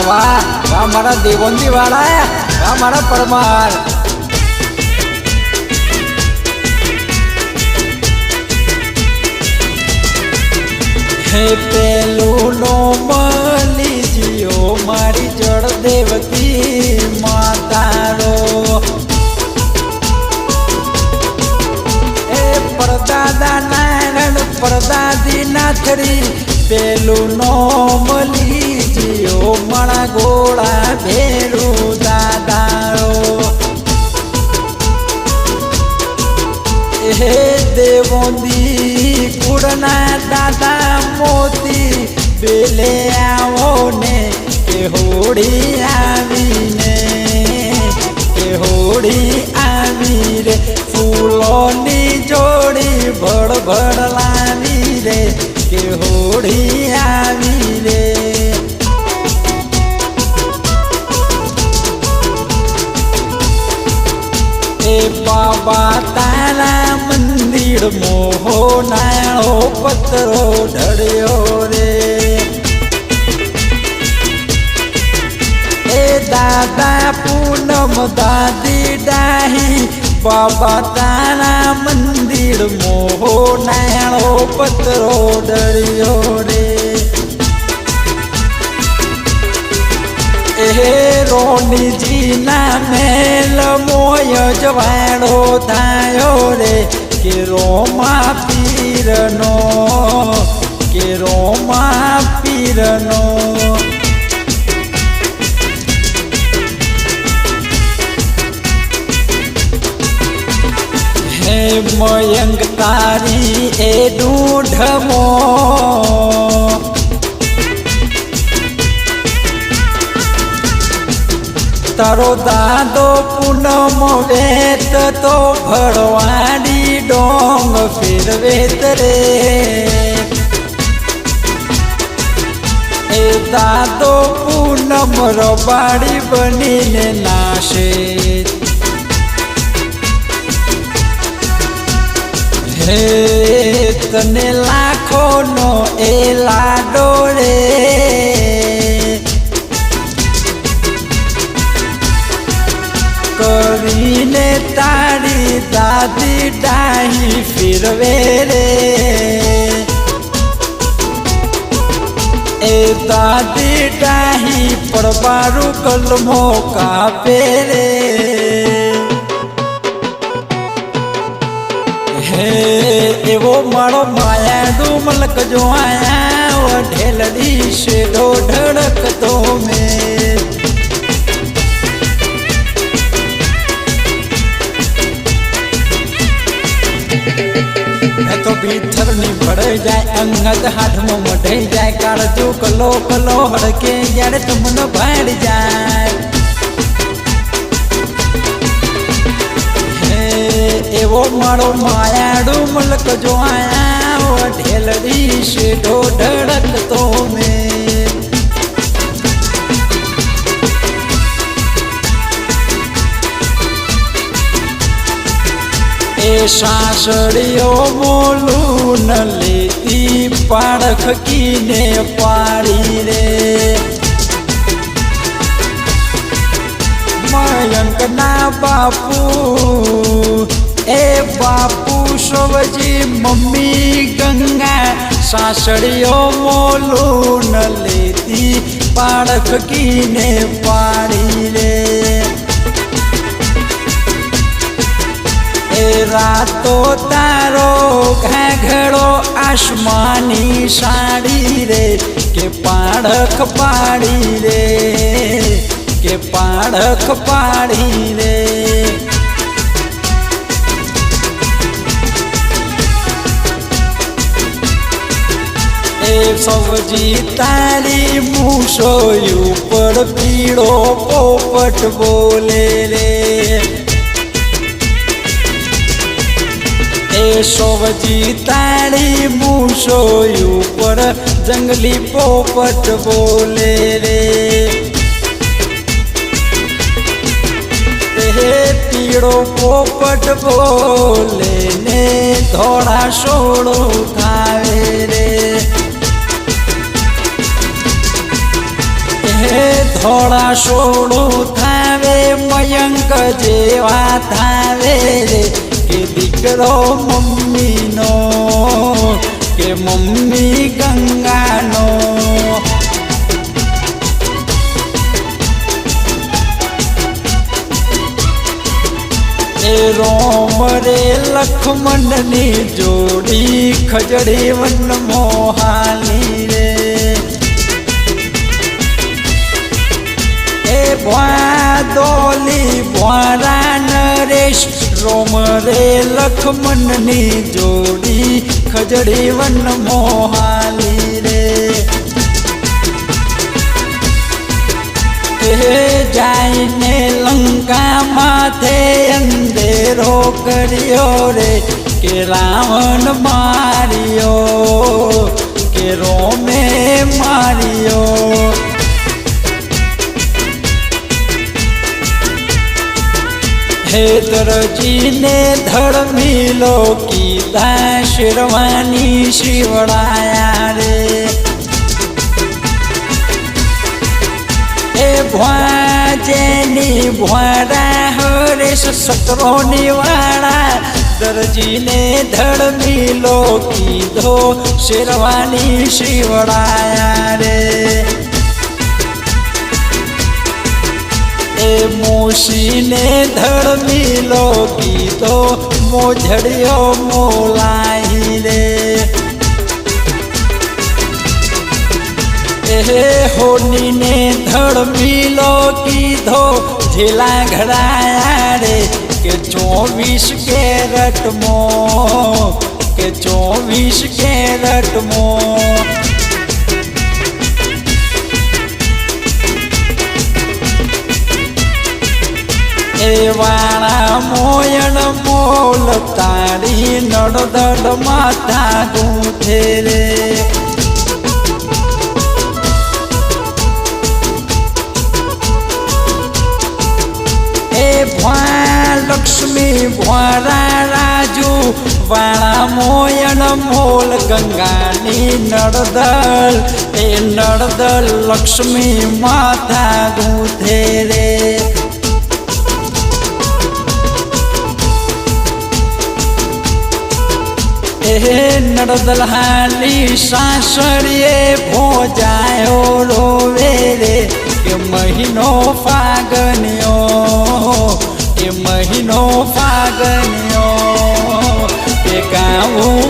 वाह वाह हमारा देवंदी वाला हमारा परमार हे पेलू नो मली जियो मारी जड़ देवती मातारो ए परदादा नारायण परदादी नाथरी पेलू नो मली जियो मणा गोड़ा भेरू दादारो हे देवोंदी कुड़ना दादा मोती बेले आओ ने के होड़ी आवीने के होड़ी आवी रे फूलों नी जोड़ी भड़ भड़ लावी रे के होड़ी आवी रे ए बाबा तारा मंदिर मोहो नाळो पत्रो ढड़ियो रे ए दादा पूनम दादी डाही बाबा तारा मंदिर मोहो नाळो पत्रो ढड़ियो रे ए रोनी जी ना मेल मोय जवाड़ो थायो रे के रोमा पीरनो के रोमा पीरनो हे मयंक तारी ए ढूंढमो तारो दादो पूनम वेत तो भरवाड़ी डोंग फिर वेत रे ए दादो पूनम रबाड़ी बनी ने नाशे हे तने लाखों नो ए लाडो रे करीने तारी दादी डाही फिरवे रे ए दादी डाही परबारू कलमो का पेरे हे एवो मारो माया डूमलक जो आया वो ढेलड़ी से दो ढड़क तो में तो भीतर नहीं बढ़ जाए अंगद हाथ में मढ़ जाए काजू कलो कलो हड़के यार तुम न बढ़ जाए एवो मारो माया डूमलक जो आया वो ढेलड़ी से दो ढड़क तो में ए सासड़ियो मोलू न लेती पाड़ख की ने पाड़ी रे मयंक ना बापू ए बापू शोभजी मम्मी गंगा सासड़ियो मोलू न लेती पाड़ख की ने पाड़ी रे रातो तारो घाघड़ो आसमानी साड़ी रे के पाड़ख पाड़ी रे के पाड़ख पाड़ी रे ए सब्जी तारी मूसो ऊपर पीड़ो पोपट बोले रे ए सब्जी तारी मूसो ऊपर जंगली पोपट बोले रे पीड़ो पोपट बोले ने थोड़ा सोड़ो खावे रे ધોળા સોળું થાવે મયંક જેવા થાવે રે કે દીકરો મમ્મીનો કે મમ્મી ગંગાનો એ રોમ રે લક્ષ્મણની જોડી ખજડી વન મોહાલી રે એ ભોદોલી ભોરા નરેશ રોમ રે લક્ષ્મણની જોડી ખજડી વન મોહાલી રે જાઈને લંકા માથે અંધેરો કર્યો રે કે રાવણ માર્યો કે રોમે માર્યો હેતરજીને ધર્મીલો કીધા શેરવાની શિવડાયા રે એ ભોજેની ભોરા હરેશ સત્રોની વાળા દરજીને ધર્મીલો કીધો શેરવાની શિવડાયા રે એ મોશીને ધર્મીલો કીધો મોજડિયો મોલાઈ રે એ હોનીને ધર્મીલો કીધો ઝીલા ઘડાયા રે કે 24 કેરેટમો કે 24 કેરેટમો એ વાળા મોયણ મોલ તારી નડદડ માથા ગૂંથે રે લક્ષ્મી ભોરા રાજુ વાળા મોયણ મોલ ગંગાની નડદલ એ નડદલ લક્ષ્મી માથા ગૂંથે રે એ નડદલ હાલી સાસરીએ ભોજાયો રોવે રે કે મહિનો ફાગન્યો કે મહિનો ફાગન્યો કે ગાવું